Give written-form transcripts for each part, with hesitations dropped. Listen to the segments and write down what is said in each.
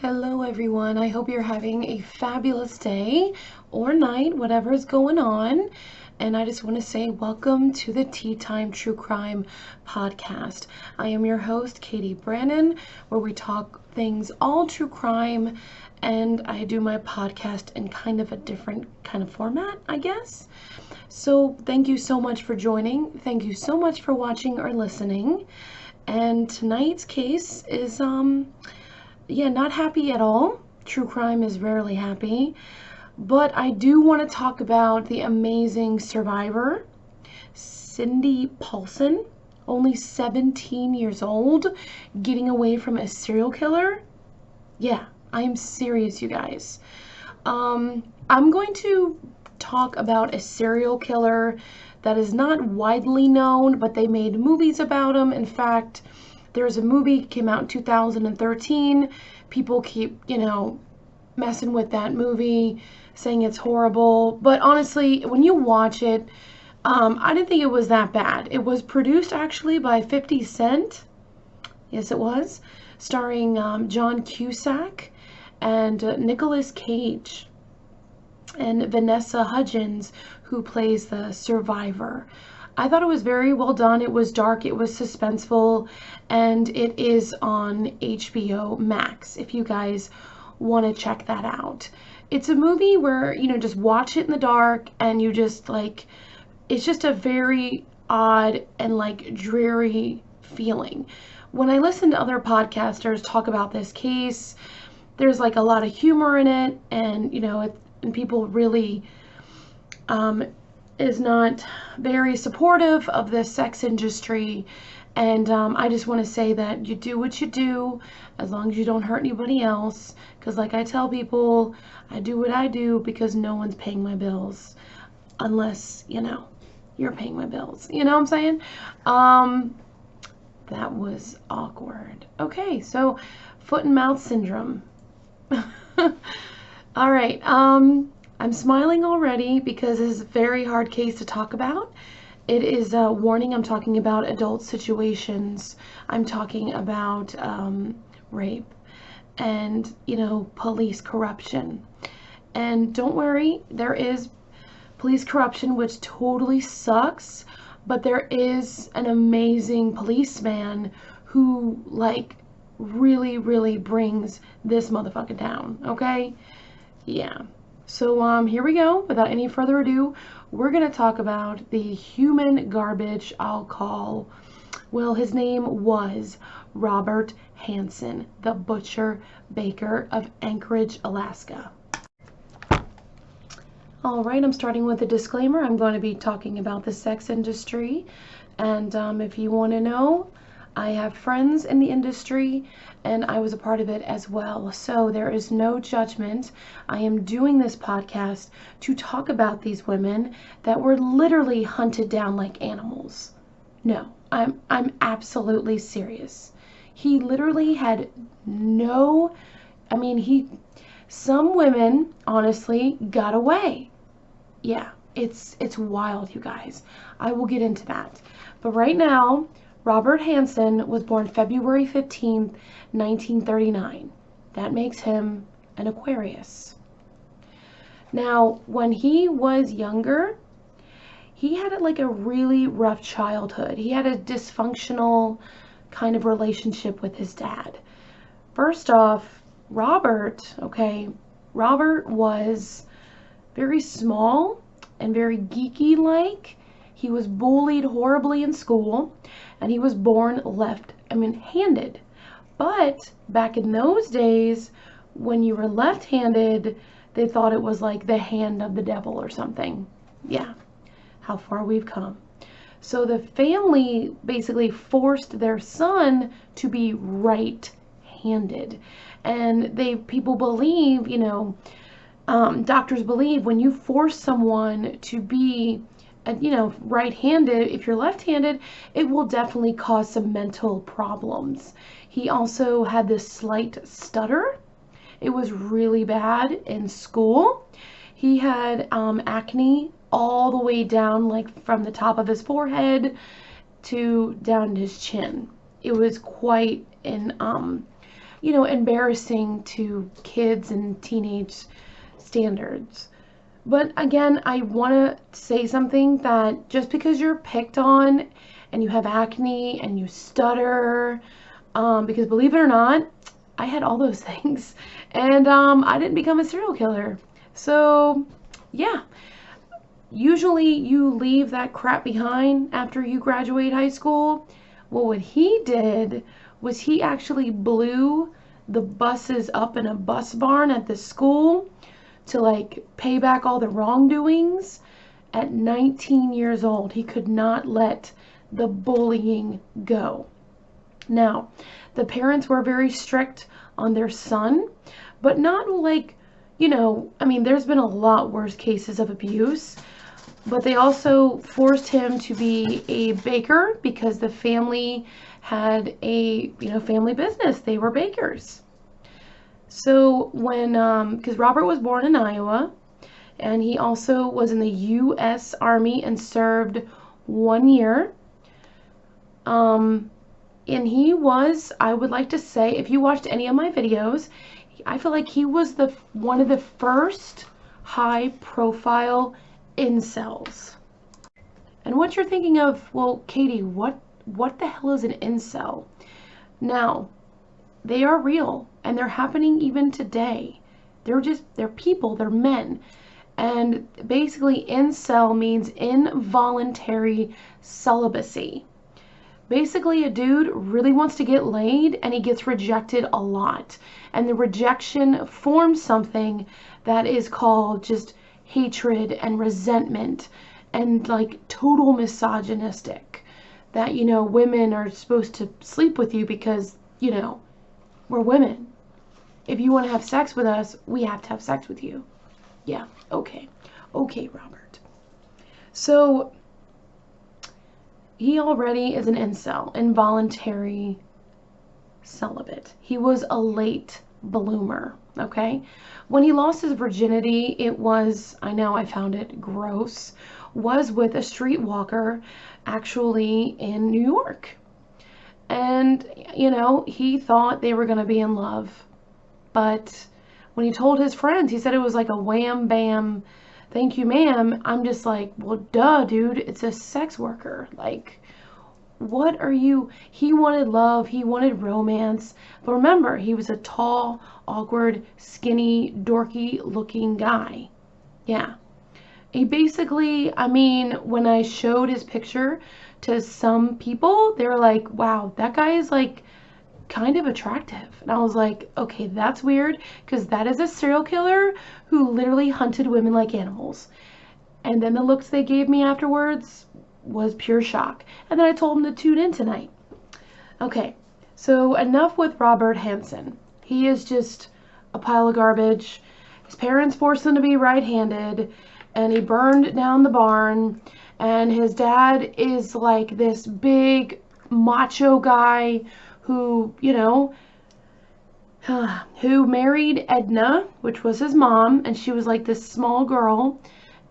Hello everyone, I hope you're having a fabulous day or night, whatever is going on. And I just want to say welcome to the Tea Time True Crime podcast. I am your host, Catie Brannon, where we talk things all true crime, and I do my podcast in kind of a different kind of format, I guess. So thank you so much for joining. Thank you so much for watching or listening. And tonight's case is not happy at all. True crime is rarely happy. But I do want to talk about the amazing survivor, Cindy Paulson, only 17 years old, getting away from a serial killer. Yeah, I'm serious, you guys. I'm going to talk about a serial killer that is not widely known, but they made movies about him. In fact, there's a movie came out in 2013. People keep, messing with that movie, saying it's horrible. But honestly, when you watch it, I didn't think it was that bad. It was produced actually by 50 Cent. Yes, it was. Starring John Cusack and Nicolas Cage and Vanessa Hudgens, who plays the survivor. I thought it was very well done. It was dark, it was suspenseful, and it is on HBO Max if you guys want to check that out. It's a movie where, just watch it in the dark and you just it's just a very odd and dreary feeling. When I listen to other podcasters talk about this case, there's a lot of humor in it, and and people really is not very supportive of the sex industry. And I just want to say that you do what you do as long as you don't hurt anybody else, because like I tell people, I do what I do because no one's paying my bills unless you're paying my bills, you know what I'm saying? That was awkward. Okay, so foot and mouth syndrome. All right, I'm smiling already because this is a very hard case to talk about. It is a warning. I'm talking about adult situations. I'm talking about rape and, police corruption. And don't worry, there is police corruption, which totally sucks, but there is an amazing policeman who, really, really brings this motherfucker down, okay? Yeah. So here we go. Without any further ado, we're going to talk about the human garbage I'll call, well, his name was Robert Hansen, the butcher baker of Anchorage, Alaska. All right, I'm starting with a disclaimer. I'm going to be talking about the sex industry, and if you want to know, I have friends in the industry and I was a part of it as well. So there is no judgment. I am doing this podcast to talk about these women that were literally hunted down like animals. No, I'm absolutely serious. He literally had some women honestly got away. Yeah, it's wild, you guys. I will get into that. But right now, Robert Hansen was born February 15th, 1939. That makes him an Aquarius. Now, when he was younger, he had a really rough childhood. He had a dysfunctional kind of relationship with his dad. First off, Robert was very small and very geeky-like. He was bullied horribly in school, and he was born handed. But back in those days, when you were left-handed, they thought it was like the hand of the devil or something. Yeah, how far we've come. So the family basically forced their son to be right-handed. And people believe, doctors believe when you force someone to be right-handed, if you're left-handed, it will definitely cause some mental problems. He also had this slight stutter. It was really bad in school. He had acne all the way down, from the top of his forehead to down his chin. It was quite an you know, embarrassing to kids and teenage standards. But again, I want to say something that just because you're picked on and you have acne and you stutter, because believe it or not, I had all those things, and I didn't become a serial killer. So, yeah, usually you leave that crap behind after you graduate high school. Well, what he did was he actually blew the buses up in a bus barn at the school to like pay back all the wrongdoings. At 19 years old, he could not let the bullying go. Now, the parents were very strict on their son, but not like, you know, I mean, there's been a lot worse cases of abuse, but they also forced him to be a baker because the family had a, you know, family business. They were bakers. So when, because Robert was born in Iowa, and he also was in the U.S. Army and served 1 year. And he was, I would like to say, if you watched any of my videos, I feel like he was one of the first high-profile incels. And what you're thinking of, well, Catie, what the hell is an incel? Now, they are real, and they're happening even today. They're people, they're men. And basically, incel means involuntary celibacy. Basically, a dude really wants to get laid, and he gets rejected a lot. And the rejection forms something that is called just hatred and resentment and like total misogynistic. That, you know, women are supposed to sleep with you because, you know, we're women. If you want to have sex with us, we have to have sex with you. Yeah, okay. Okay, Robert. So, he already is an incel, involuntary celibate. He was a late bloomer, okay? When he lost his virginity, it was, I know I found it gross, was with a streetwalker actually in New York. And, you know, he thought they were going to be in love. But when he told his friends, he said it was like a wham bam, thank you ma'am. I'm just like, well, duh, dude, it's a sex worker. Like, what are you? He wanted love, he wanted romance. But remember, he was a tall, awkward, skinny, dorky looking guy. Yeah. He basically, I mean, when I showed his picture to some people, they were like, wow, that guy is like kind of attractive. And I was like, okay, that's weird, because that is a serial killer who literally hunted women like animals. And then the looks they gave me afterwards was pure shock. And then I told him to tune in tonight. Okay, so enough with Robert Hansen. He is just a pile of garbage. His parents forced him to be right-handed, and he burned down the barn. And his dad is like this big macho guy who, you know, who married Edna, which was his mom, and she was like this small girl.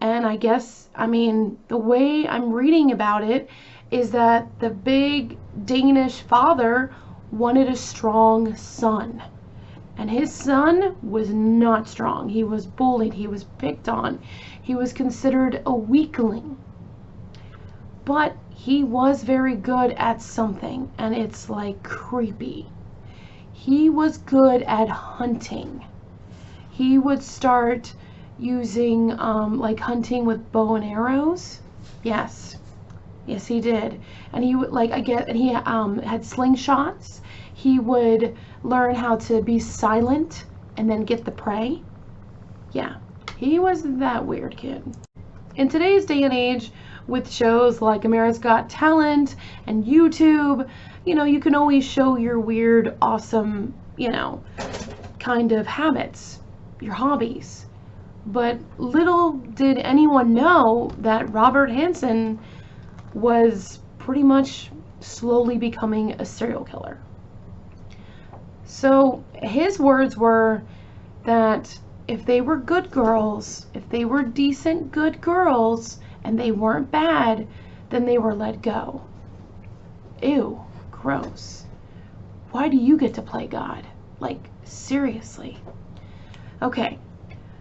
And I guess, I mean, the way I'm reading about it is that the big Danish father wanted a strong son. And his son was not strong. He was bullied. He was picked on. He was considered a weakling. But he was very good at something, and it's like creepy. He was good at hunting. He would start using like hunting with bow and arrows. Yes, he did. And he would like, I get, and he had slingshots. He would learn how to be silent and then get the prey. Yeah, he was that weird kid. In today's day and age, with shows like America's Got Talent and YouTube, you know, you can always show your weird, awesome, you know, kind of habits, your hobbies. But little did anyone know that Robert Hansen was pretty much slowly becoming a serial killer. So his words were that if they were good girls, if they were decent good girls, and they weren't bad, then they were let go. Ew, gross. Why do you get to play God? Like, seriously. Okay,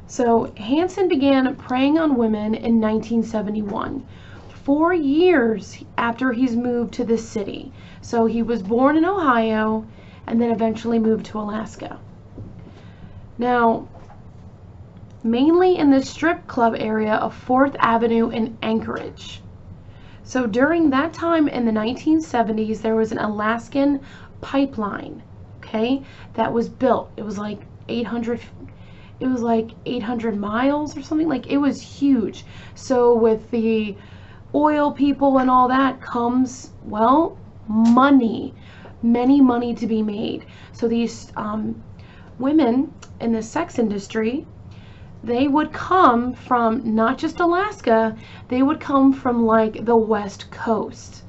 so Hansen began preying on women in 1971, 4 years after he's moved to this city. So he was born in Ohio and then eventually moved to Alaska. Now, mainly in the strip club area of 4th Avenue in Anchorage. So during that time in the 1970s, there was an Alaskan pipeline, okay, that was built. It was like 800 miles or something. Like, it was huge. So with the oil people and all that comes, well, money, money to be made. So these women in the sex industry, they would come from not just Alaska, they would come from like the West Coast.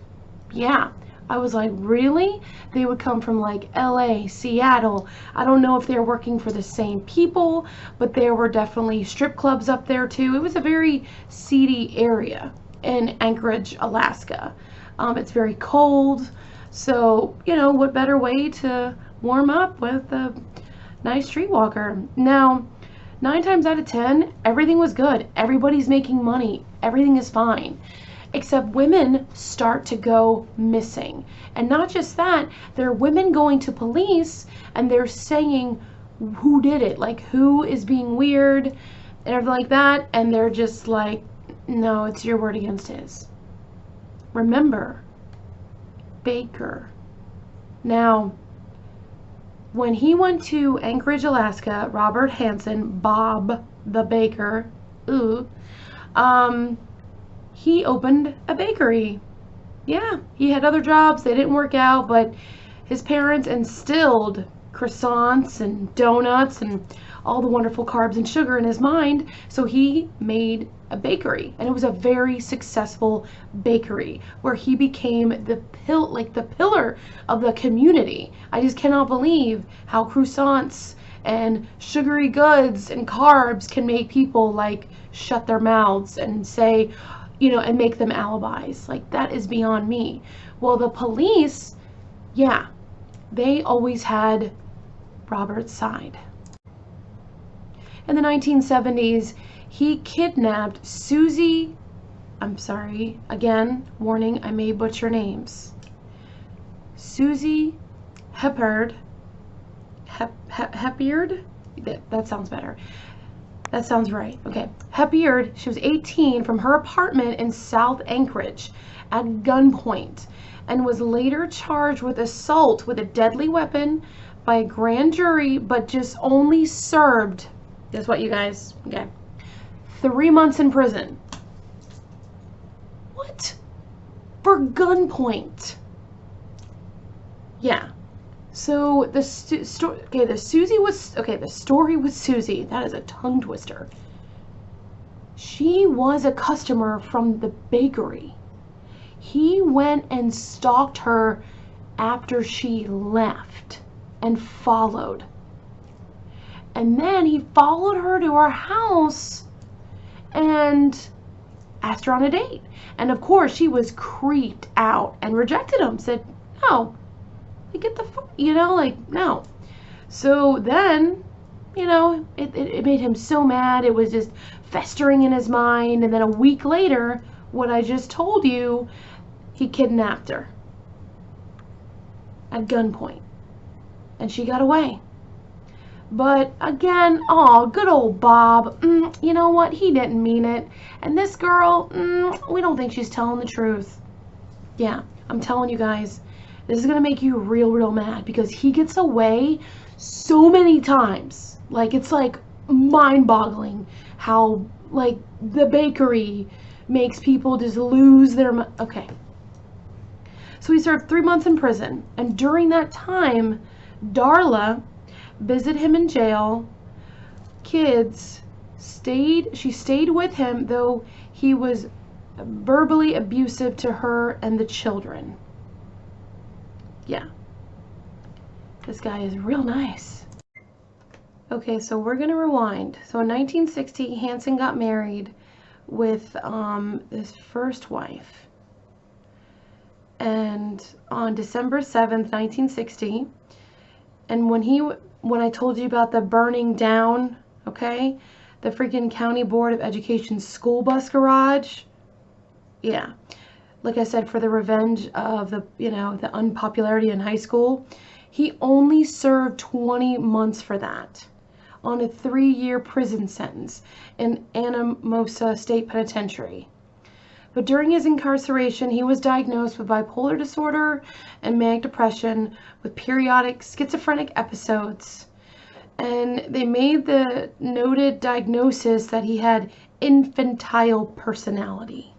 Yeah, I was like, really? They would come from like LA, Seattle. I don't know if they're working for the same people, but there were definitely strip clubs up there too. It was a very seedy area in Anchorage, Alaska. It's very cold, so, you know, what better way to warm up with a nice streetwalker? Now, 9 times out of 10, everything was good. Everybody's making money. Everything is fine. Except women start to go missing. And not just that, there are women going to police and they're saying who did it, like who is being weird and everything like that. And they're just like, no, it's your word against his. Remember, Baker. Now, when he went to Anchorage, Alaska, Robert Hansen, Bob the Baker, he opened a bakery. Yeah, he had other jobs. They didn't work out, but his parents instilled croissants and donuts and all the wonderful carbs and sugar in his mind, so he made a bakery, and it was a very successful bakery where he became the pillar of the community. I just cannot believe how croissants and sugary goods and carbs can make people like shut their mouths and say, you know, and make them alibis. Like, that is beyond me. Well, the police, yeah, they always had Robert's side. In the 1970s, he kidnapped Susie, I'm sorry, again, warning, I may butcher names. Susie Hepard, Hepard? That sounds better. That sounds right. Okay. Hepard, she was 18, from her apartment in South Anchorage at gunpoint, and was later charged with assault with a deadly weapon by a grand jury, but just only served, guess what, you guys? Okay. 3 months in prison. What? For gunpoint. Yeah. So the story with Susie, that is a tongue twister. She was a customer from the bakery. He went and stalked her after she left and followed. And then he followed her to her house and asked her on a date. And of course, she was creeped out and rejected him, said, no. Like, get the fuck, you know, like, no. So then, you know, it made him so mad. It was just festering in his mind. And then a week later, what I just told you, he kidnapped her at gunpoint. And she got away. But again, oh, good old Bob. You know what? He didn't mean it. And this girl, we don't think she's telling the truth. Yeah, I'm telling you guys. This is going to make you real mad, because he gets away so many times. Like, it's like mind-boggling how, like, the bakery makes people just lose their mind. Okay. So he served 3 months in prison. And during that time, Darla visited him in jail. She stayed with him, though he was verbally abusive to her and the children. Yeah, this guy is real nice. Okay, so we're gonna rewind. So in 1960, Hansen got married with his first wife, and on December 7th, 1960, and when when I told you about the burning down, okay, the freaking County Board of Education school bus garage. Yeah, like I said, for the revenge of the, the unpopularity in high school, he only served 20 months for that on a 3-year prison sentence in Anamosa State Penitentiary. But during his incarceration, he was diagnosed with bipolar disorder and manic depression with periodic schizophrenic episodes. And they made the noted diagnosis that he had infantile personality.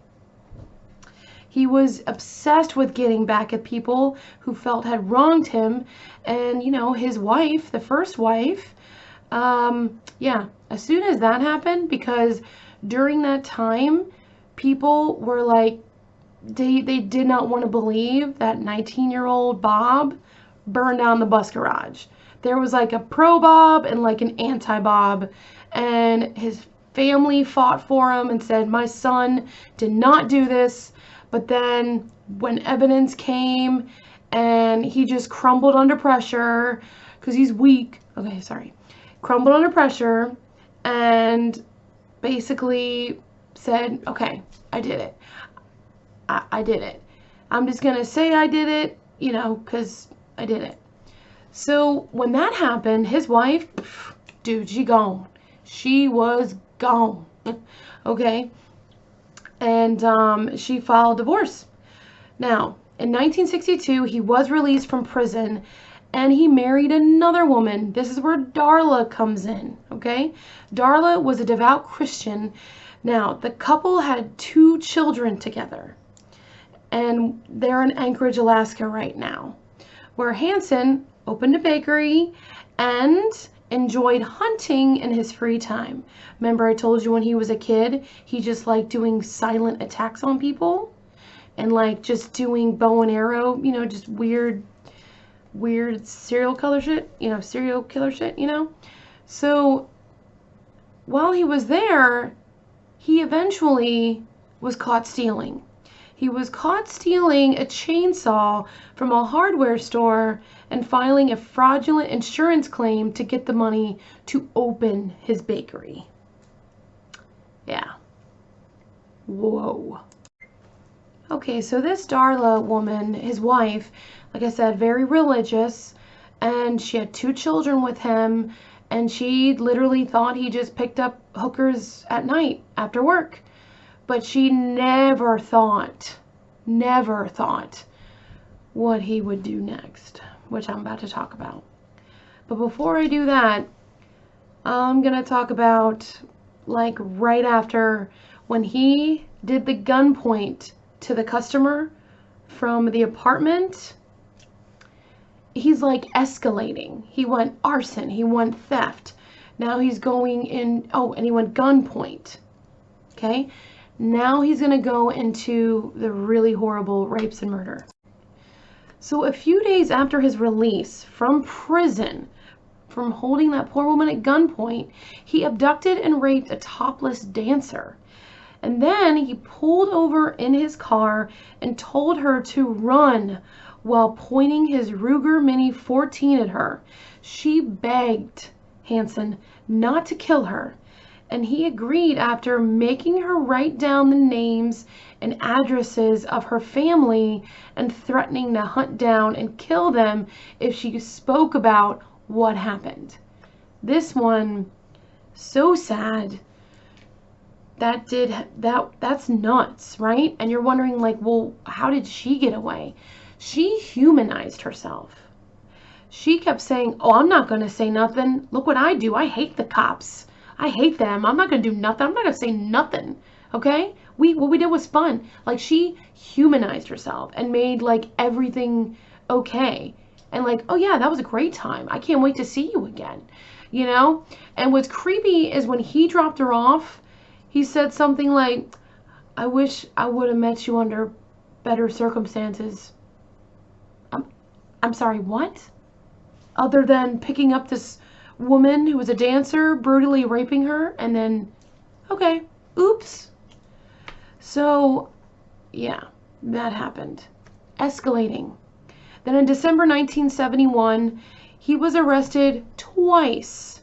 He was obsessed with getting back at people who felt had wronged him. And, his wife, the first wife, as soon as that happened, because during that time, people were like, they did not want to believe that 19-year-old Bob burned down the bus garage. There was like a pro Bob and like an anti Bob, and his family fought for him and said, my son did not do this. But then when evidence came and he just crumbled under pressure because he's weak. Okay, sorry. Crumbled under pressure and basically said, okay, I did it. I did it. I'm just going to say I did it, because I did it. So when that happened, his wife, dude, she gone. She was gone. Okay. And she filed divorce. Now, in 1962, he was released from prison and he married another woman. This is where Darla comes in. Okay. Darla was a devout Christian. Now, the couple had 2 children together, and they're in Anchorage, Alaska right now, where Hansen opened a bakery and enjoyed hunting in his free time. Remember I told you when he was a kid, he just liked doing silent attacks on people and like just doing bow and arrow, just weird serial killer shit, So while he was there, he eventually was caught stealing. He was caught stealing a chainsaw from a hardware store and filing a fraudulent insurance claim to get the money to open his bakery. Yeah. Whoa. Okay, so this Darla woman, his wife, like I said, very religious, and she had 2 children with him, and she literally thought he just picked up hookers at night after work. But she never thought what he would do next, which I'm about to talk about. But before I do that, I'm going to talk about like right after when he did the gunpoint to the customer from the apartment. He's like escalating. He went arson, he went theft. Now he's going in, and he went gunpoint. Okay? Now he's going to go into the really horrible rapes and murder. So a few days after his release from prison, from holding that poor woman at gunpoint, he abducted and raped a topless dancer. And then he pulled over in his car and told her to run while pointing his Ruger Mini 14 at her. She begged Hansen not to kill her, and he agreed after making her write down the names and addresses of her family and threatening to hunt down and kill them if she spoke about what happened. This one, so sad. That's nuts, right? And you're wondering like, well, how did she get away? She humanized herself. She kept saying, oh, I'm not going to say nothing. Look what I do. I hate the cops. I hate them. I'm not going to do nothing. I'm not going to say nothing. Okay? What we did was fun. Like, she humanized herself and made like everything okay. And like, oh yeah, that was a great time. I can't wait to see you again. And what's creepy is when he dropped her off, he said something like, I wish I would have met you under better circumstances. I'm sorry, what? Other than picking up this woman who was a dancer, brutally raping her, and then, okay, oops. So, yeah, that happened. Escalating. Then in December 1971, He was arrested twice,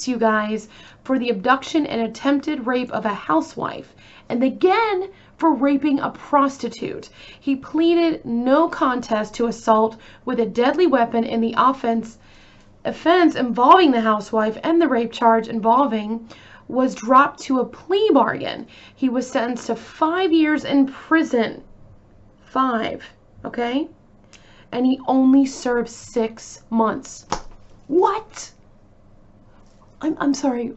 you guys, for the abduction and attempted rape of a housewife, and again for raping a prostitute. He pleaded no contest to assault with a deadly weapon in the offense involving the housewife, and the rape charge involving was dropped to a plea bargain. He was sentenced to 5 years in prison. 5, okay? And he only served 6 months. What? I'm sorry.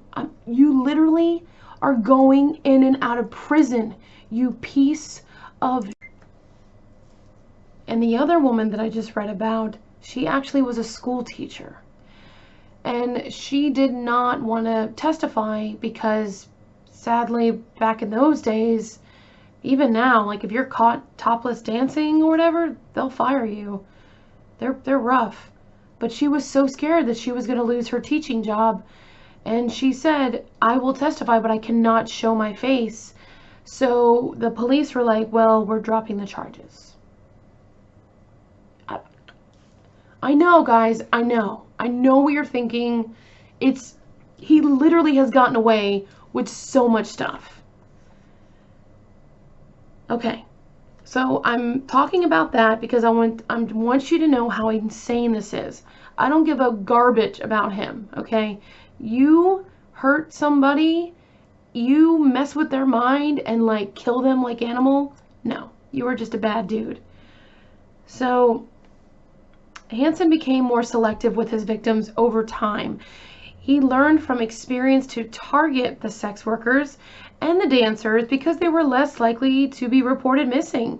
You literally are going in and out of prison, you piece of... And the other woman that I just read about, she actually was a school teacher. And she did not want to testify because, sadly, back in those days, even now, like if you're caught topless dancing or whatever, they'll fire you. They're rough. But she was so scared that she was going to lose her teaching job. And she said, I will testify, but I cannot show my face. So the police were like, well, we're dropping the charges. I know, guys, I know. I know what you're thinking. He literally has gotten away with so much stuff. Okay, so I'm talking about that because I want you to know how insane this is. I don't give a garbage about him, okay? You hurt somebody, you mess with their mind and like kill them like animal. No, you are just a bad dude. So Hansen became more selective with his victims over time. He learned from experience to target the sex workers and the dancers because they were less likely to be reported missing.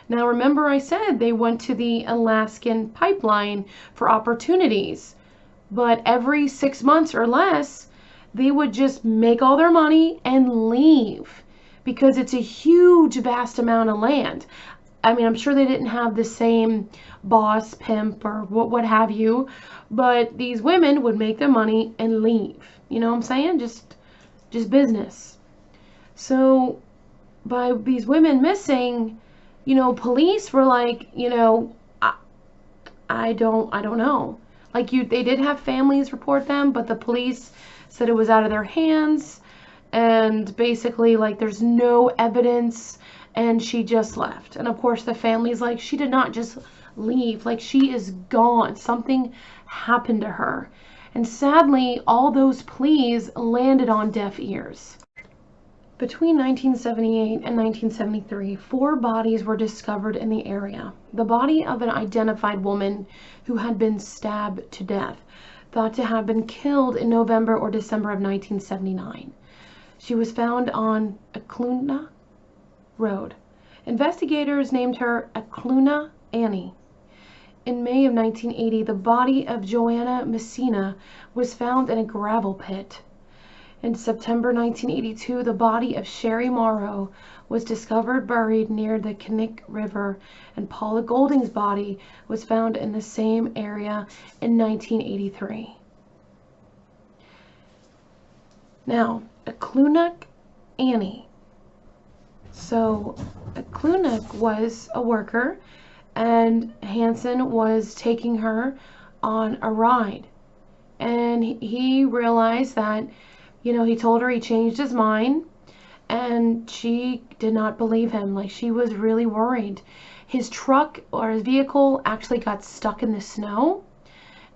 Now remember I said they went to the Alaskan pipeline for opportunities, but every 6 months or less, they would just make all their money and leave because it's a huge, vast amount of land. I mean, I'm sure they didn't have the same boss, pimp, or what have you, but these women would make their money and leave. You know what I'm saying? Just business. So by these women missing, you know, police were like, you know, I don't know. Like they did have families report them, but the police said it was out of their hands, and basically like there's no evidence, and she just left. And of course the family's like, she did not just leave, like she is gone. Something happened to her. And sadly, all those pleas landed on deaf ears. Between 1978 and 1973, 4 bodies were discovered in the area. The body of an identified woman who had been stabbed to death, thought to have been killed in November or December of 1979. She was found on Acluna Road. Investigators named her Acluna Annie. In May of 1980, the body of Joanna Messina was found in a gravel pit. In September 1982, the body of Sherry Morrow was discovered buried near the Catieqt River, and Paula Golding's body was found in the same area in 1983. Now, Acluna Annie. So, Acluna was a worker, and Hansen was taking her on a ride. And he realized that, you know, he told her he changed his mind, and she did not believe him. Like, she was really worried. His truck or his vehicle actually got stuck in the snow,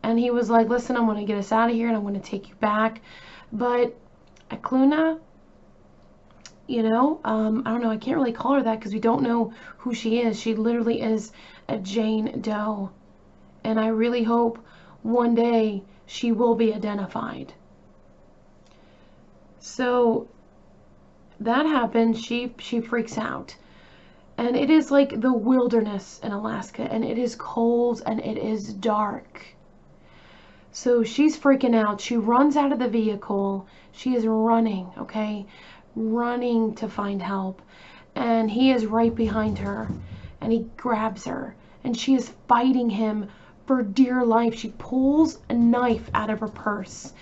and he was like, listen, I'm going to get us out of here and I'm going to take you back. But Acluna, you know, I don't know, I can't really call her that because we don't know who she is. She literally is a Jane Doe, and I really hope one day she will be identified. So that happened. She freaks out, and it is like the wilderness in Alaska, and it is cold and it is dark. So she's freaking out. She runs out of the vehicle. She is running, okay, running to find help, and he is right behind her, and he grabs her, and she is fighting him for dear life. She pulls a knife out of her purse,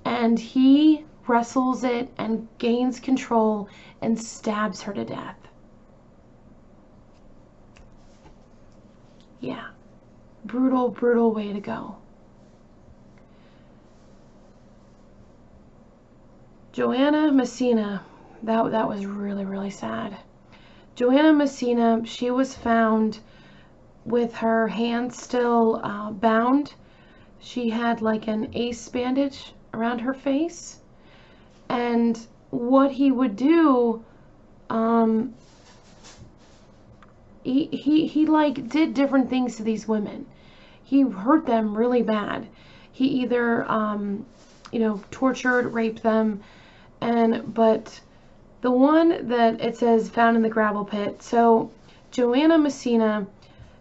and he wrestles it and gains control and stabs her to death. Yeah, brutal way to go. Joanna Messina, that was really, really sad. Joanna Messina, she was found with her hands still bound. She had like an ace bandage around her face. And what he would do, he like did different things to these women. He hurt them really bad. He either, tortured, raped them, but the one that it says found in the gravel pit. So Joanna Messina,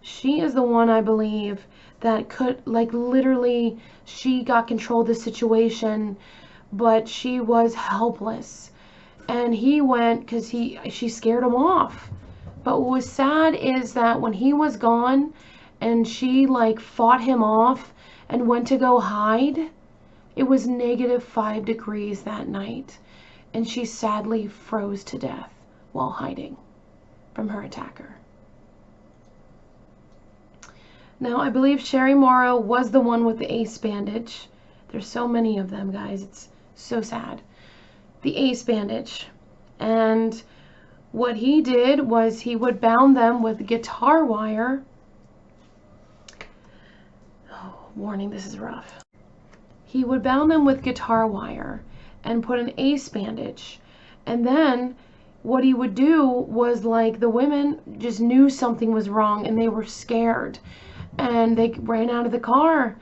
she is the one, I believe, that could, like, literally, she got control of the situation, but she was helpless. And he went because she scared him off. But what was sad is that when he was gone and she like fought him off and went to go hide, it was -5 degrees that night. And she sadly froze to death while hiding from her attacker. Now, I believe Sherry Morrow was the one with the ace bandage. There's so many of them, guys. It's so sad. The ace bandage. And what he did was he would bound them with guitar wire. Oh, warning, this is rough. He would bound them with guitar wire and put an ace bandage. And then what he would do was, like, the women just knew something was wrong and they were scared. And they ran out of the car.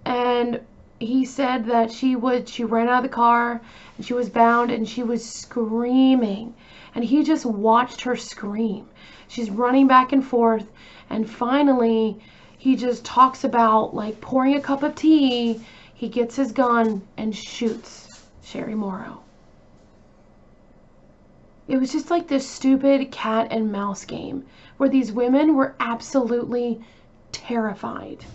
And he said that she ran out of the car and she was bound and she was screaming. And he just watched her scream. She's running back and forth. And finally, he just talks about, like, pouring a cup of tea. He gets his gun and shoots Sherry Morrow. It was just like this stupid cat and mouse game where these women were absolutely terrified.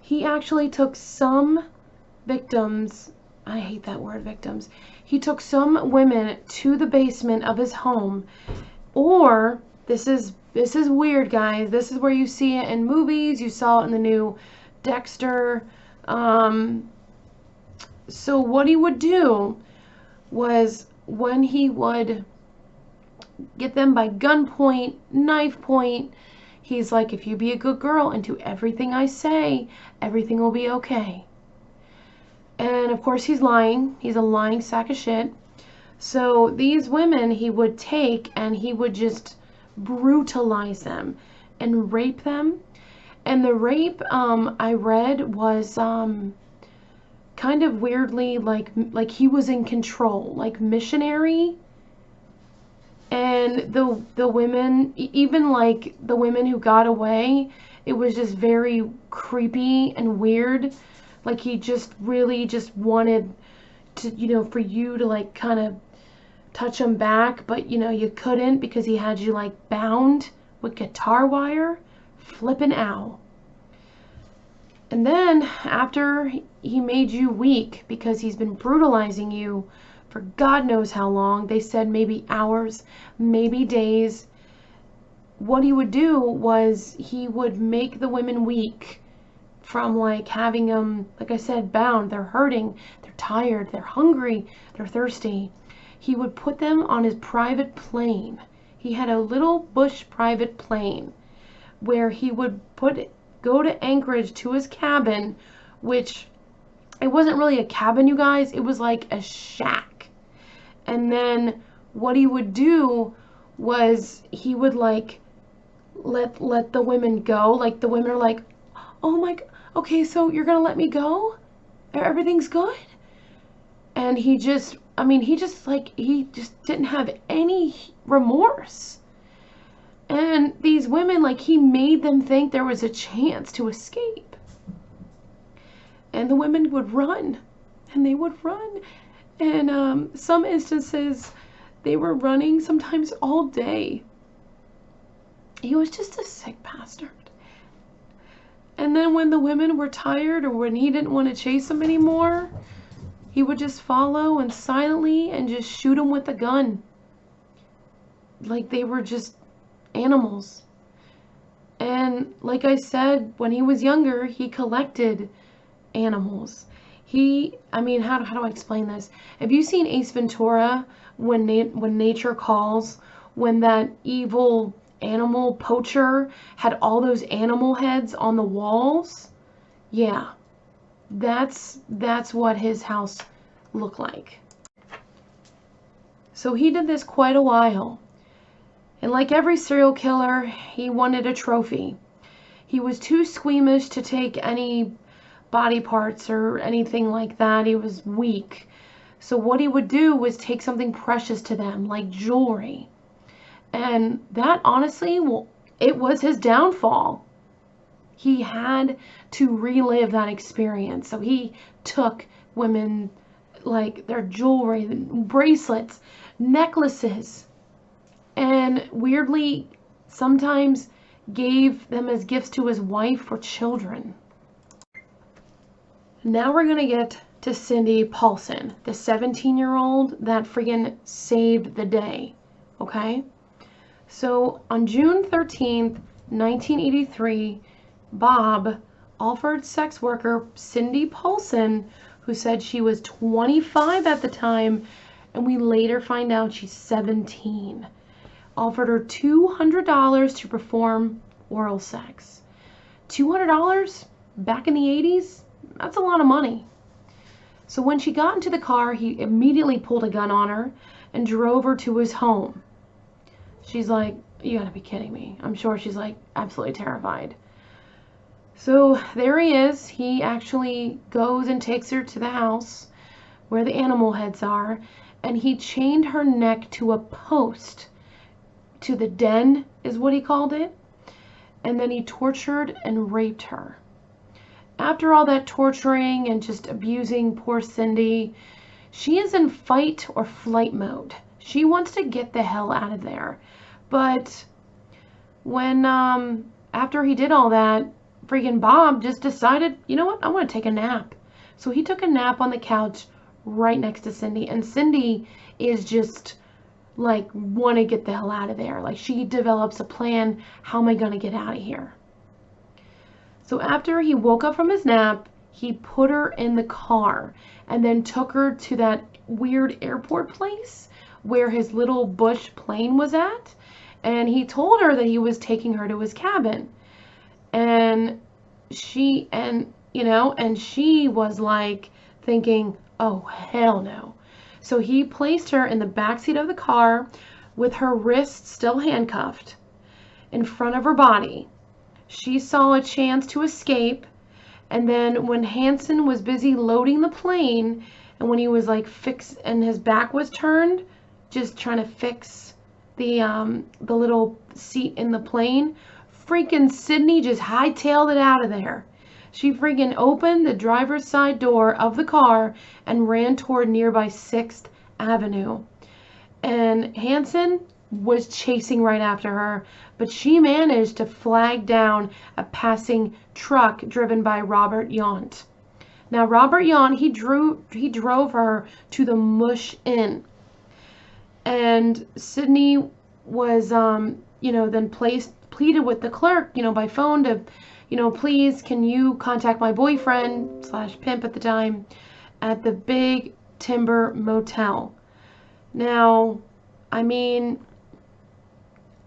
He actually took some victims, I hate that word, victims. He took some women to the basement of his home, or this is weird, guys. This is where you see it in movies. You saw it in the new Dexter. So what he would do was, when he would get them by gunpoint, knife point, he's like, if you be a good girl and do everything I say, everything will be okay. And of course he's lying. He's a lying sack of shit. So these women he would take and he would just brutalize them and rape them. And the rape I read was kind of weirdly like he was in control, like missionary. And the women, even like the women who got away, it was just very creepy and weird. Like he just really just wanted to, for you to like kind of touch him back, but you couldn't because he had you like bound with guitar wire. Flippin' ow. And then after he made you weak because he's been brutalizing you for God knows how long, they said maybe hours, maybe days, what he would do was he would make the women weak from like having them, like I said, bound. They're hurting, they're tired, they're hungry, they're thirsty. He would put them on his private plane. He had a little bush private plane where he would go to Anchorage to his cabin, which it wasn't really a cabin, you guys. It was like a shack. And then what he would do was he would like let the women go. Like the women are like, oh my God, okay, so you're gonna let me go? Everything's good? And he just didn't have any remorse. And these women, like, he made them think there was a chance to escape. And the women would run. And they would run. And some instances, they were running sometimes all day. He was just a sick bastard. And then when the women were tired or when he didn't want to chase them anymore, he would just follow and silently and just shoot them with a gun. Like they were just animals. And like I said, when he was younger, he collected animals. I mean, how do I explain this? Have you seen Ace Ventura, when nature calls, when that evil animal poacher had all those animal heads on the walls? Yeah, that's what his house looked like. So he did this quite a while. And like every serial killer, he wanted a trophy. He was too squeamish to take any body parts or anything like that. He was weak. So what he would do was take something precious to them, like jewelry. And that, honestly, well, it was his downfall. He had to relive that experience. So he took women, like their jewelry, bracelets, necklaces, and weirdly sometimes gave them as gifts to his wife or children. Now we're gonna get to Cindy Paulson, the 17-year-old that friggin' saved the day, okay? So on June 13th, 1983, Bob offered sex worker Cindy Paulson, who said she was 25 at the time, and we later find out she's 17, offered her $200 to perform oral sex. $200 back in the 80s? That's a lot of money. So when she got into the car, he immediately pulled a gun on her and drove her to his home. She's like, you gotta be kidding me. I'm sure she's like absolutely terrified. So there he is. He actually goes and takes her to the house where the animal heads are, and he chained her neck to a post, to the den is what he called it, and then he tortured and raped her. After all that torturing and just abusing poor Cindy, she is in fight or flight mode. She wants to get the hell out of there. But when, after he did all that, freaking Bob just decided, you know what, I want to take a nap. So he took a nap on the couch right next to Cindy, and Cindy is just like, want to get the hell out of there. Like, she develops a plan, how am I going to get out of here? So after he woke up from his nap, he put her in the car and then took her to that weird airport place where his little bush plane was at. And he told her that he was taking her to his cabin. And she was like thinking, oh, hell no. So he placed her in the backseat of the car with her wrists still handcuffed in front of her body. She saw a chance to escape, and then when Hansen was busy loading the plane, and when he was like and his back was turned, just trying to fix the little seat in the plane, freaking Sydney just hightailed it out of there. She freaking opened the driver's side door of the car and ran toward nearby 6th Avenue. And Hansen was chasing right after her, but she managed to flag down a passing truck driven by Robert Yount. Now Robert Yount, he drove her to the Mush Inn, and Sydney was then pleaded with the clerk by phone to please can you contact my boyfriend / pimp at the time at the Big Timber Motel. Now, I mean,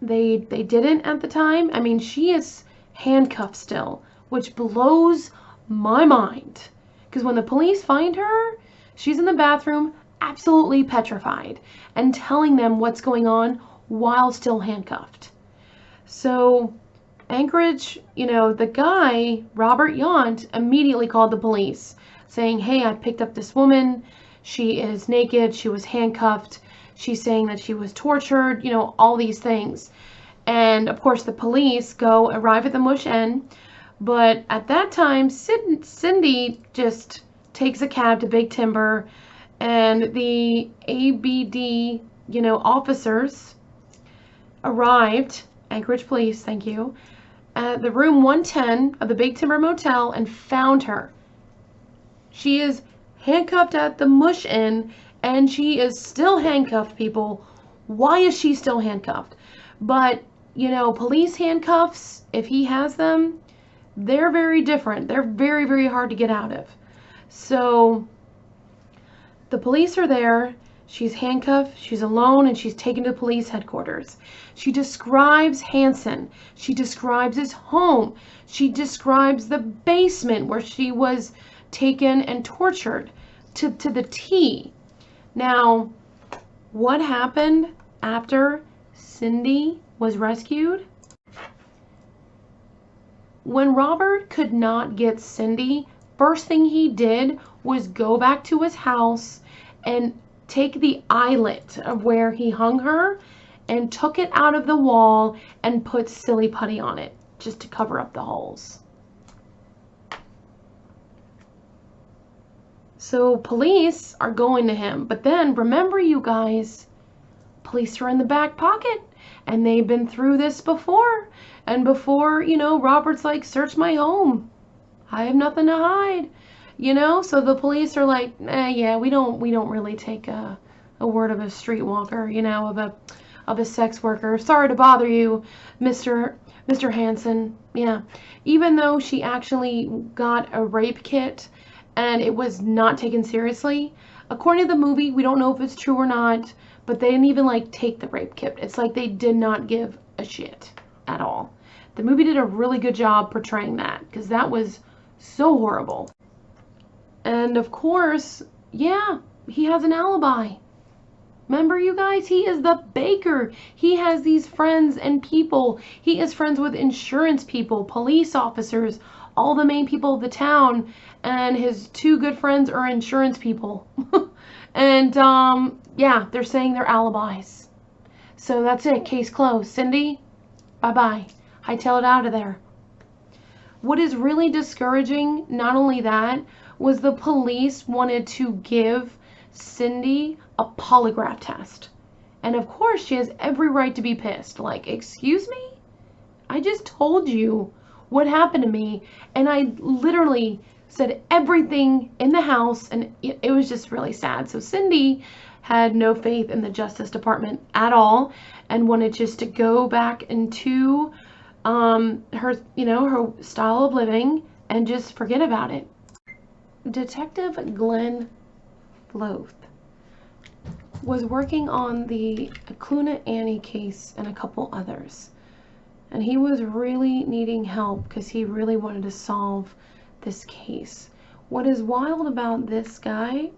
they didn't at the time. I mean, she is handcuffed still, which blows my mind. Because when the police find her, she's in the bathroom, absolutely petrified, and telling them what's going on while still handcuffed. So Anchorage, the guy, Robert Yount, immediately called the police, saying, hey, I picked up this woman. She is naked. She was handcuffed. She's saying that she was tortured, all these things. And of course the police arrive at the Mush Inn, but at that time Cindy just takes a cab to Big Timber, and the ABD, officers arrived, Anchorage police, thank you, at the room 110 of the Big Timber Motel and found her. She is handcuffed at the Mush Inn, and she is still handcuffed, people. Why is she still handcuffed? But, police handcuffs, if he has them, they're very different. They're very, very hard to get out of. So the police are there. She's handcuffed, she's alone, and she's taken to police headquarters. She describes Hansen. She describes his home. She describes the basement where she was taken and tortured to the T. Now, what happened after Cindy was rescued? When Robert could not get Cindy, first thing he did was go back to his house and take the eyelet of where he hung her and took it out of the wall and put silly putty on it just to cover up the holes. So police are going to him, but then remember, you guys, police are in the back pocket and they've been through this before. And before, you know, Robert's like, search my home. I have nothing to hide. You know, so the police are like, yeah, we don't really take a word of a streetwalker, you know, of a sex worker. Sorry to bother you, Mr. Hansen. Yeah, even though she actually got a rape kit and it was not taken seriously, according to the movie, we don't know if it's true or not, but they didn't even like take the rape kit. It's like they did not give a shit at all. The movie did a really good job portraying that because that was so horrible. And of course, yeah, he has an alibi. Remember, you guys, he is the baker. He has these friends and people. He is friends with insurance people, police officers, all the main people of the town, and his two good friends are insurance people. And yeah, they're saying their alibis. So that's it, case closed. Cindy, bye-bye. Hightail it out of there. What is really discouraging, not only that, was the police wanted to give Cindy a polygraph test. And of course, she has every right to be pissed. Like, excuse me? I just told you what happened to me, and I literally said everything in the house, and it was just really sad. So Cindy had no faith in the Justice Department at all and wanted just to go back into her, you know, her style of living and just forget about it. Detective Glenn Floth was working on the Cluna Annie case and a couple others, and he was really needing help because he really wanted to solve this case. What is wild about this guy,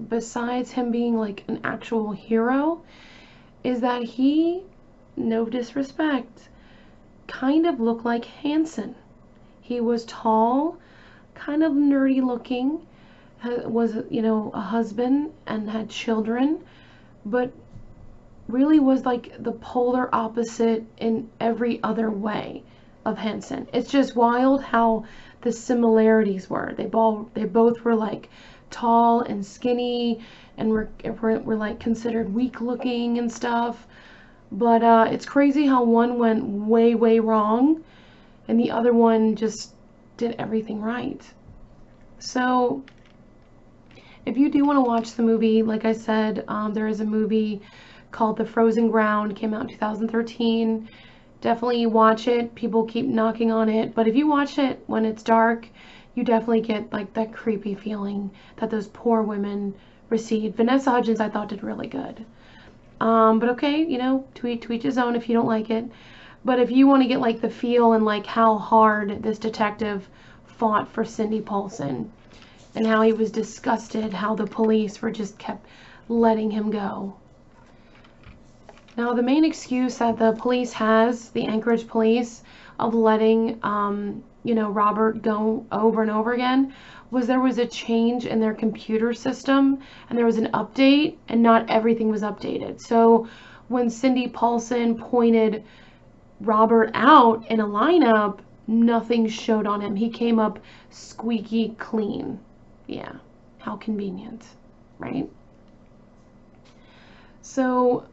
besides him being like an actual hero, is that he, no disrespect, kind of looked like Hansen. He was tall, kind of nerdy looking, was, you know, a husband and had children, but really was like the polar opposite in every other way of Hansen. It's just wild how the similarities were. They both were like tall and skinny and were like considered weak looking and stuff. But it's crazy how one went way wrong and the other one just did everything right. So if you do want to watch the movie, like I said, there is a movie called The Frozen Ground, came out in 2013. Definitely watch it. People keep knocking on it, but if you watch it when it's dark, you definitely get like that creepy feeling that those poor women received. Vanessa Hudgens, I thought, did really good. But okay, you know, to each his own if you don't like it. But if you want to get like the feel and like how hard this detective fought for Cindy Paulson and how he was disgusted how the police were just kept letting him go. Now, the main excuse that the police has, the Anchorage police, of letting, you know, Robert go over and over again, was there was a change in their computer system and there was an update and not everything was updated. So when Cindy Paulson pointed Robert out in a lineup, nothing showed on him. He came up squeaky clean. Yeah, how convenient, right? So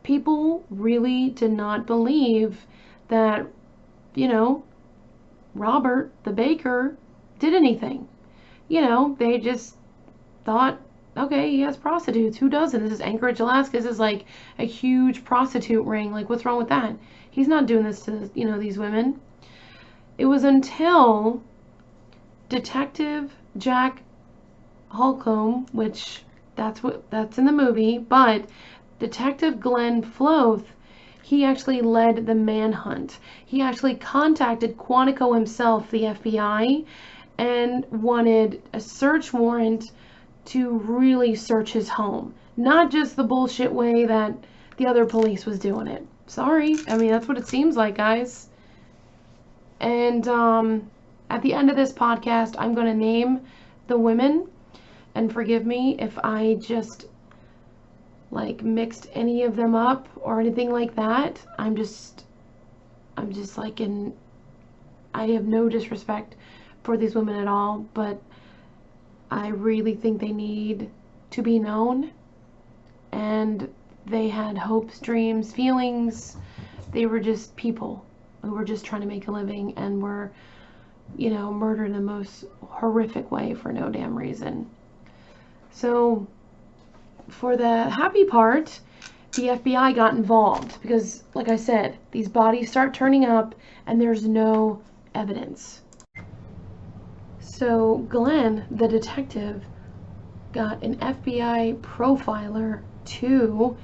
people really did not believe that, you know, Robert, the baker, did anything. You know, they just thought, okay, he has prostitutes. Who doesn't? This is Anchorage, Alaska. This is like a huge prostitute ring. Like, what's wrong with that? He's not doing this to, you know, these women. It was until Detective Jack Holcomb, which that's in the movie, but Detective Glenn Floth, he actually led the manhunt. He actually contacted Quantico himself, the FBI, and wanted a search warrant to really search his home. Not just the bullshit way that the other police was doing it. Sorry. I mean, that's what it seems like, guys. And at the end of this podcast, I'm going to name the women. And forgive me if I just like mixed any of them up or anything like that. I'm just like I have no disrespect for these women at all, but I really think they need to be known. And they had hopes, dreams, feelings. They were just people who were just trying to make a living and were, murdered in the most horrific way for no damn reason. So for the happy part, the FBI got involved because, like I said, these bodies start turning up and there's no evidence. So Glenn, the detective, got an FBI profiler to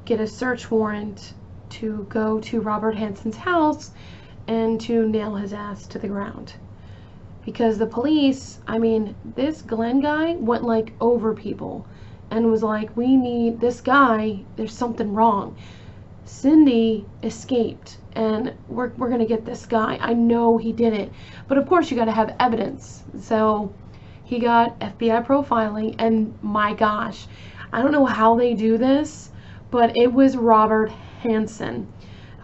get a search warrant to go to Robert Hansen's house and to nail his ass to the ground. Because the police, I mean, this Glenn guy went like over people and was like, we need this guy, there's something wrong. Cindy escaped and we're gonna get this guy. I know he did it. But of course you gotta have evidence. So he got FBI profiling, and my gosh, I don't know how they do this, but it was Robert Hansen.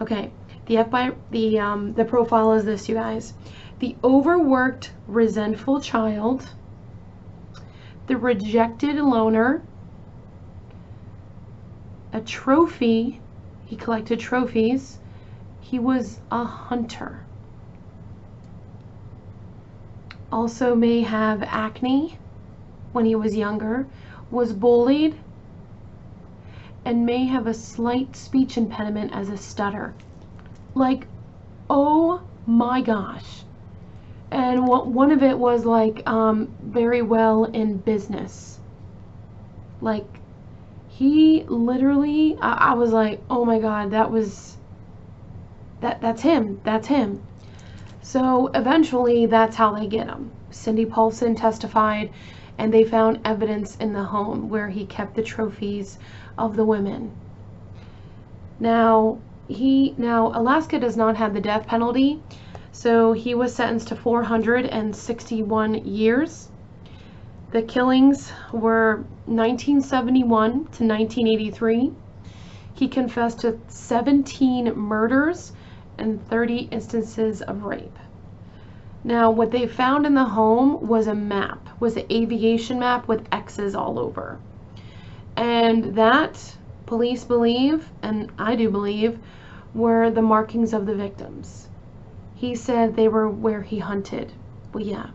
Okay, the FBI, the profile is this, you guys. The overworked, resentful child, the rejected loner, a trophy, he collected trophies, he was a hunter. Also may have acne when he was younger, was bullied, and may have a slight speech impediment as a stutter. Like, oh my gosh. And one of it was like very well in business. Like, he literally, I was like, oh my god, that's him. So eventually that's how they get him. Cindy Paulson testified, and they found evidence in the home where he kept the trophies of the women. Now Alaska does not have the death penalty, so he was sentenced to 461 years. The killings were 1971 to 1983. He confessed to 17 murders and 30 instances of rape. Now, what they found in the home was an aviation map with X's all over. And that, police believe, and I do believe, were the markings of the victims. He said they were where he hunted. Well, yeah,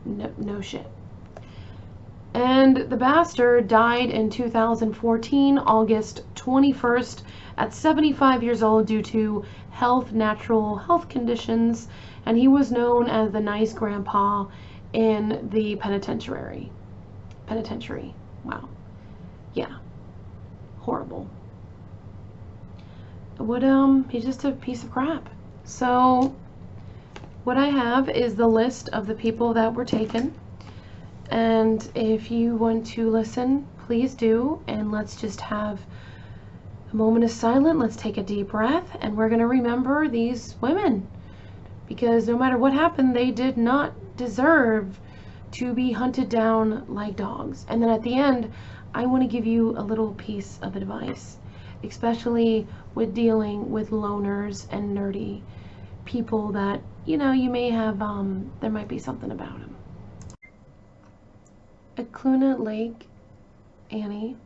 no shit. And the bastard died in 2014, August 21st, at 75 years old due to natural health conditions, and he was known as the nice grandpa in the penitentiary. Wow. Yeah. Horrible. He's just a piece of crap. So what I have is the list of the people that were taken. And if you want to listen, please do. And let's just have a moment of silence. Let's take a deep breath. And we're going to remember these women. Because no matter what happened, they did not deserve to be hunted down like dogs. And then at the end, I want to give you a little piece of advice. Especially with dealing with loners and nerdy people that, you may have, there might be something about them. Acluna Lake Annie.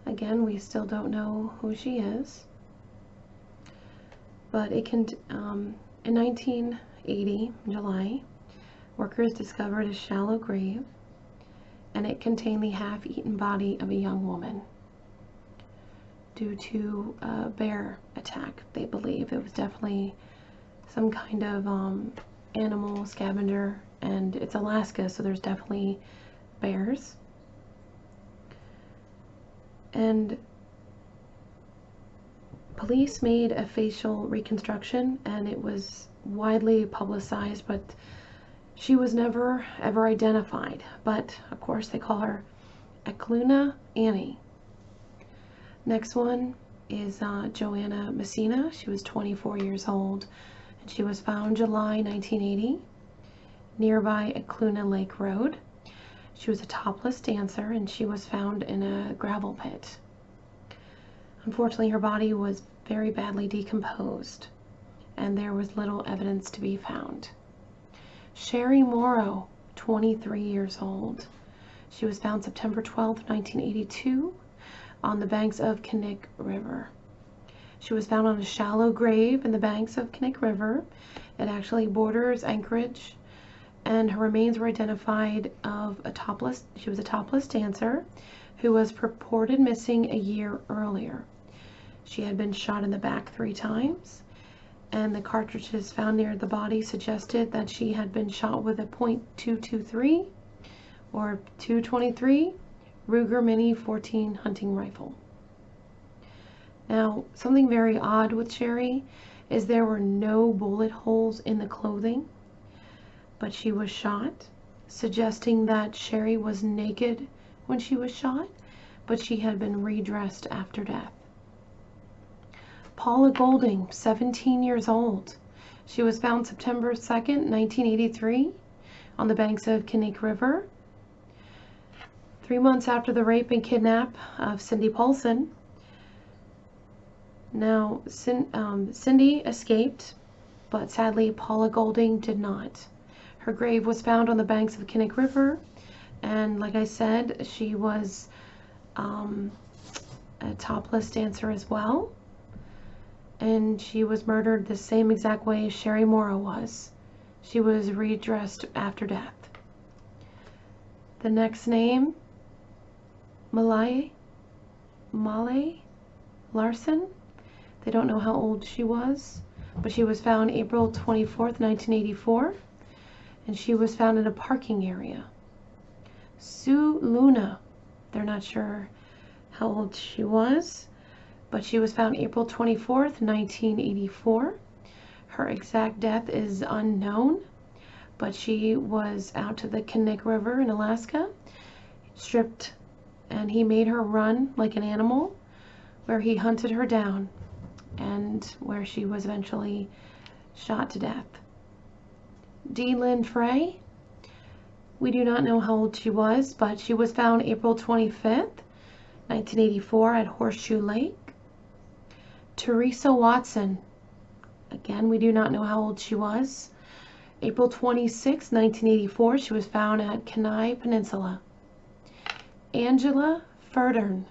Again, we still don't know who she is. But it can, in 1980, July, workers discovered a shallow grave, and it contained the half-eaten body of a young woman. Due to a bear attack, they believe. It was definitely some kind of animal scavenger and it's Alaska, so there's definitely bears. And police made a facial reconstruction, and it was widely publicized, but she was never ever identified. But of course they call her Ekluna Annie. Next one is Joanna Messina. She was 24 years old, and she was found July 1980 nearby Ekluna Lake Road. She was a topless dancer, and she was found in a gravel pit. Unfortunately, her body was very badly decomposed, and there was little evidence to be found. Sherry Morrow, 23 years old. She was found September 12, 1982, on the banks of Catieqt River. She was found on a shallow grave in the banks of Catieqt River. It actually borders Anchorage, and her remains were identified of she was a topless dancer who was purported missing a year earlier. She had been shot in the back 3 times, and the cartridges found near the body suggested that she had been shot with a .223 or .223 Ruger Mini 14 hunting rifle. Now, something very odd with Sherry is there were no bullet holes in the clothing, but she was shot, suggesting that Sherry was naked when she was shot, but she had been redressed after death. Paula Golding, 17 years old. She was found September 2nd, 1983, on the banks of Catieqt River. 3 months after the rape and kidnap of Cindy Paulson. Now, Cindy escaped, but sadly Paula Golding did not. Her grave was found on the banks of Catieqt River, and like I said, she was a topless dancer as well, and she was murdered the same exact way as Sherry Morrow was. She was redressed after death. The next name, Malay Larson. They don't know how old she was, but she was found April 24th, 1984, and she was found in a parking area. Sue Luna, they're not sure how old she was, but she was found April 24th, 1984. Her exact death is unknown, but she was out to the Catieqt River in Alaska, stripped, and he made her run like an animal, where he hunted her down, and where she was eventually shot to death. Dee Lynn Frey, we do not know how old she was, but she was found April 25th, 1984 at Horseshoe Lake. Teresa Watson, again, we do not know how old she was. April 26, 1984, she was found at Kenai Peninsula. Angela Ferdern,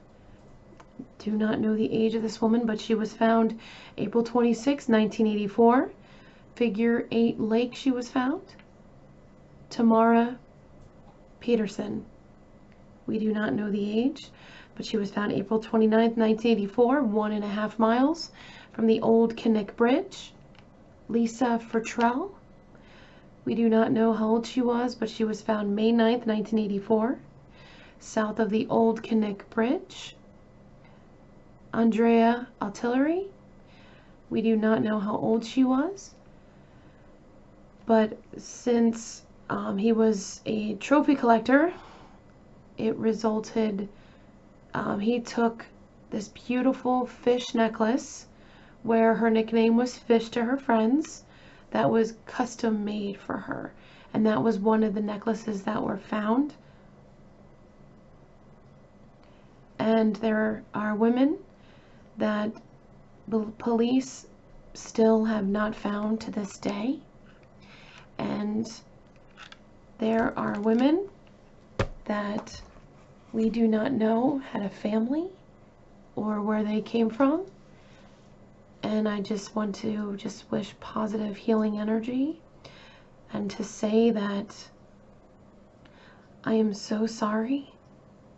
do not know the age of this woman, but she was found April 26, 1984. Figure 8 Lake she was found. Tamara Peterson, we do not know the age, but she was found April 29, 1984, 1.5 miles from the old Catieqt Bridge. Lisa Fertrell, we do not know how old she was, but she was found May 9th, 1984, south of the old Catieqt Bridge. Andrea Artillery, we do not know how old she was, but since he was a trophy collector, it resulted, he took this beautiful fish necklace where her nickname was Fish to her friends, that was custom made for her, and that was one of the necklaces that were found. And there are women that the police still have not found to this day, and there are women that we do not know had a family or where they came from, and I just want to wish positive healing energy and to say that I am so sorry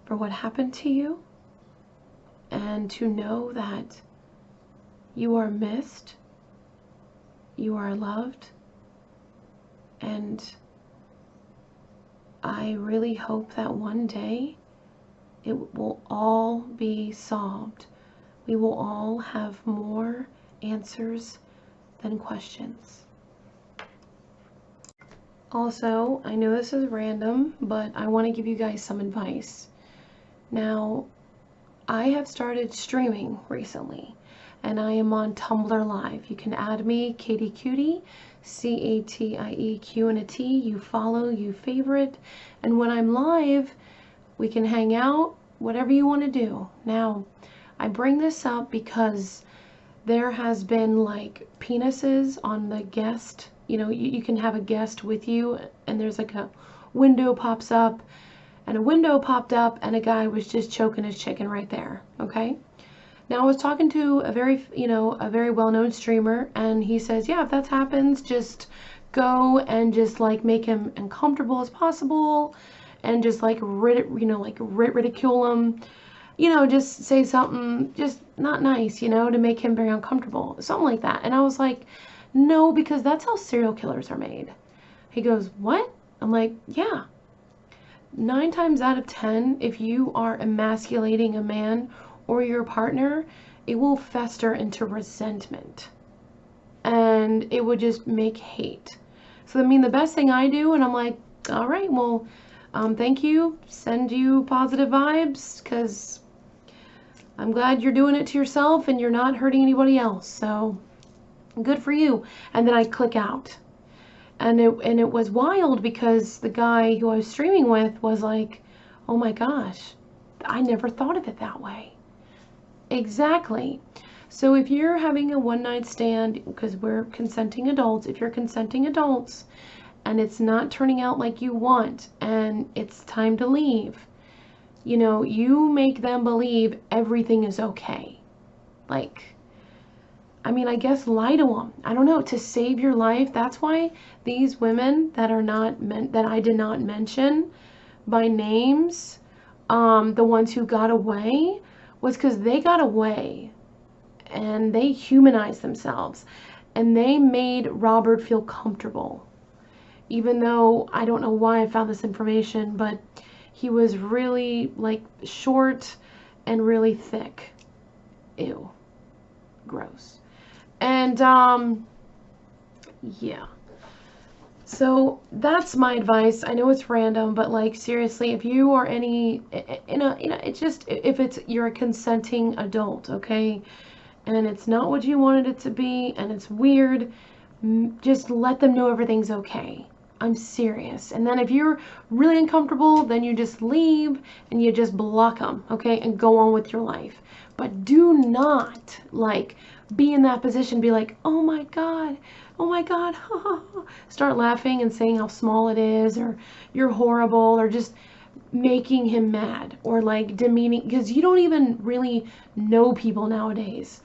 for what happened to you, and to know that you are missed, you are loved, and I really hope that one day it will all be solved. We will all have more answers than questions. Also, I know this is random, but I want to give you guys some advice. Now, I have started streaming recently, and I am on Tumblr Live. You can add me, Catieqt, Catieq and a T. You follow, you favorite, and when I'm live, we can hang out, whatever you want to do. Now, I bring this up because there has been like penises on the guest. You know, you can have a guest with you, and there's like a window pops up, and a window popped up, and a guy was just choking his chicken right there, okay? Now, I was talking to a very well-known streamer, and he says, yeah, if that happens, just go and just like make him uncomfortable as possible, and just like ridicule him, just say something just not nice, to make him very uncomfortable, something like that. And I was like, no, because that's how serial killers are made. He goes, what? I'm like, yeah. 9 times out of 10, if you are emasculating a man or your partner, it will fester into resentment, and it would just make hate. So I mean, the best thing I do, and I'm like, all right, well, thank you, send you positive vibes, because I'm glad you're doing it to yourself and you're not hurting anybody else, so good for you. And then I click out. And it was wild, because the guy who I was streaming with was like, oh my gosh, I never thought of it that way. Exactly. So if you're having a one-night stand, because we're consenting adults, if you're consenting adults and it's not turning out like you want and it's time to leave, you make them believe everything is okay. Like, I mean, I guess lie to them. I don't know, to save your life. That's why these women that are not that I did not mention by names, the ones who got away, was because they got away and they humanized themselves and they made Robert feel comfortable. Even though I don't know why I found this information, but he was really like short and really thick. Ew. Gross. And yeah. So that's my advice. I know it's random, but like seriously, if you are it's just, if you're a consenting adult, okay, and it's not what you wanted it to be, and it's weird, just let them know everything's okay. I'm serious. And then if you're really uncomfortable, then you just leave and you just block them, okay, and go on with your life. But do not like be in that position, be like, oh my God, start laughing and saying how small it is, or you're horrible, or just making him mad, or like demeaning, because you don't even really know people nowadays.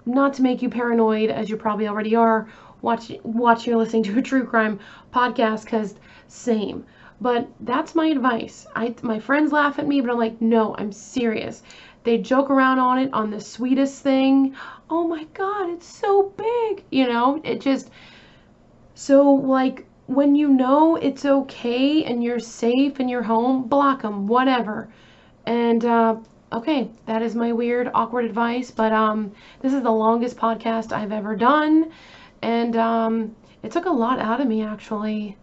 Not to make you paranoid, as you probably already are, watching or listening to a true crime podcast, because same. But that's my advice. My friends laugh at me, but I'm like, no, I'm serious. They joke around on it, on the sweetest thing. Oh my God, it's so big. It just, so like when it's okay and you're safe in your home, block them, whatever. And okay, that is my weird, awkward advice. But this is the longest podcast I've ever done. And it took a lot out of me, actually.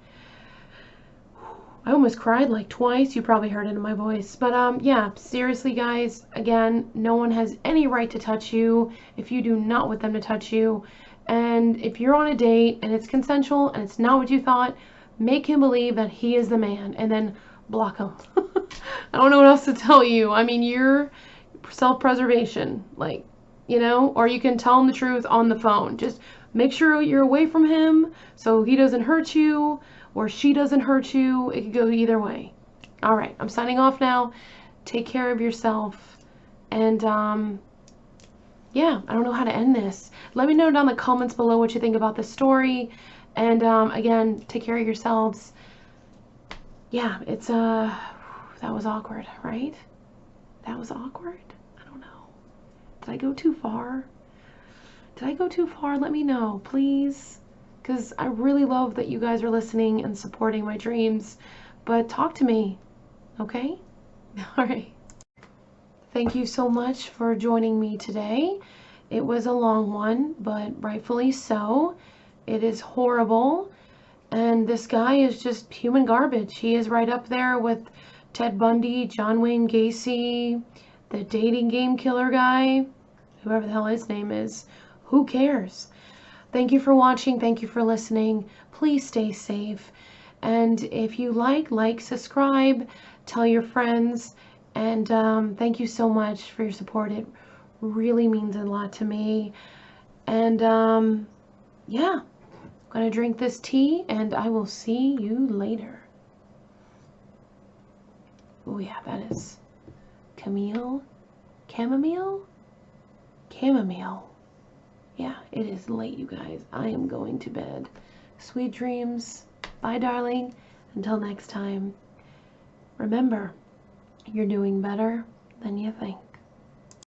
I almost cried like twice. You probably heard it in my voice. But yeah, seriously, guys, again, no one has any right to touch you if you do not want them to touch you. And if you're on a date and it's consensual and it's not what you thought, make him believe that he is the man, and then block him. I don't know what else to tell you. I mean, you're self-preservation, like, or you can tell him the truth on the phone. Just make sure you're away from him so he doesn't hurt you, or she doesn't hurt you. It could go either way. All right, I'm signing off now. Take care of yourself. And yeah, I don't know how to end this. Let me know down in the comments below what you think about this story. And again, take care of yourselves. Yeah, it's that was awkward, right? That was awkward? I don't know. Did I go too far? Did I go too far? Let me know, please. Because I really love that you guys are listening and supporting my dreams. but talk to me, okay? All right. Thank you so much for joining me today. It was a long one, but rightfully so. It is horrible, and this guy is just human garbage. He is right up there with Ted Bundy, John Wayne Gacy, the dating game killer guy, whoever the hell his name is. Who cares? Thank you for watching. Thank you for listening. Please stay safe. And if you like, subscribe, tell your friends. And thank you so much for your support. It really means a lot to me. And yeah, I'm going to drink this tea, and I will see you later. Oh yeah, that is chamomile? Chamomile. Yeah, it is late, you guys. I am going to bed. Sweet dreams. Bye, darling. Until next time. Remember, you're doing better than you think.